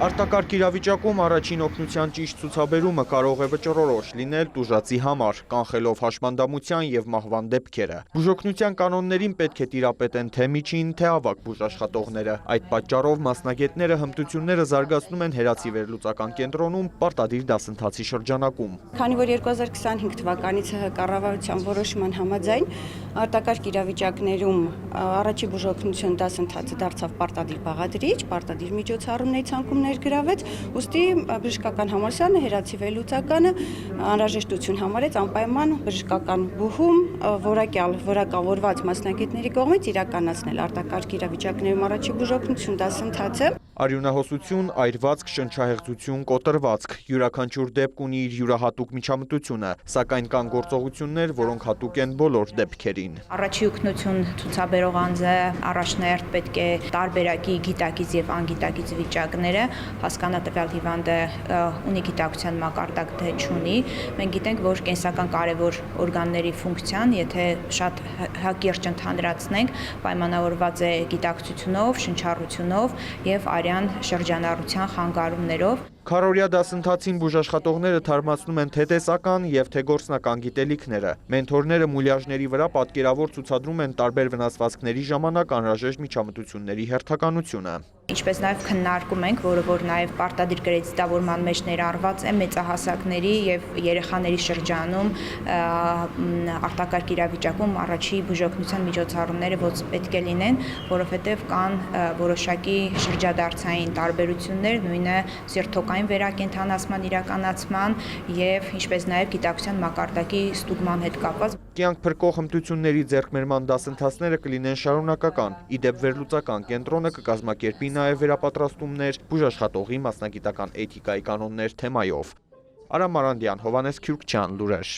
Արտակարգ իրավիճակում առաջին օգնության ճիշտ ցուցաբերումը կարող է վճռորոշ լինել տուժածի համար, կանխելով հաշմանդամության և մահվան դեպքերը։ Բուժօգնության կանոններին պետք է տիրապետեն թե միջին, թե ավագ բուժաշխատողները։ Այդ պատճառով մասնագետները հմտությունները զարգացնում են Հերացի վերլուծական կենտրոնում պարտադիր դասընթացի շրջանակում։ Քանի որ 2025 թվականից կառավարության որոշման համաձայն արտակարգ իրավիճակներում առաջի բուժօգնություն դասընթացը դարձավ պարտադիր բաղադրիչ, պարտադիր միջոցառումների ցանկում ներգրավեց, ուստի բժշկական համալսարանը Հերացի վերլուծականը անհրաժեշտություն համարեց անպայման բժշկական բուհում որակավորված մասնագետների կողմից իրականացնել արտակարգ իրավիճակներում առաջի բուժօգնություն դասընթացը։ Արյունահոսություն, այրվածք, շնչահեղձություն, կոտրվածք, յուրաքանչյուր դեպք ունի իր յուրահատուկ միջամտությունը, սակայն կան գործողություններ, որոնք հատուկ են բոլոր դեպքերին։ Առաջի օգնություն ցուցաբերող անձը առաջնահերթ պետք է տարբերակի գիտակից եւ անգիտակից վիճակները, հասկանա տվյալ հիվանդը ունի գիտակցության մակարդակ թե չունի։ Մենք գիտենք, որ կենսական կարևոր օրգանների ֆունկցիան, եթե շատ հակիրճ ընդհանրացնենք, պայմանավորված է գիտակցությունով, շնչառությունով եւ արյան շրջանառության խանգարումներով։ Քառօրյա դասընթացին բուժաշխատողները թարմացնում են թե տեսական եւ թե գործնական գիտելիքները։ Մենթորները մուլյաժների վրա պատկերավոր ցուցադրում են տարբեր վնասվածքների ժամանակ անհրաժեշտ միջամտությունների հերթականությունը։ Ինչպես նաև քննարկում ենք, որ նաև պարտադիր կրեդիտավորման մեջ ներառված է մեծահասակների եւ երեխաների շրջանում արտակարգ իրավիճակում առաջի բուժօգնության միջոցառումները ոնց պետք է լինեն, որովհետեւ կան որոշակի շրջադարձային տարբերություններ, նույնը սիրտոկային վերակենդանացման իրականացման եւ ինչպես նաև գիտակցության մակարդակի ստուգման հետ կապված։ Կյանք փրկող հմտությունների ձեռքբերման դասընթացները կլինեն շարունակական։ Իդեպ վերլուծական կենտրոնը կկազմակերպի նաև վերապատրաստումներ բուժաշխատողի մասնագիտական էթիկայի կանոններ թեմայով։ Արամ Մարանդյան, Հովհաննես Քյուրքչյան, լուրեր։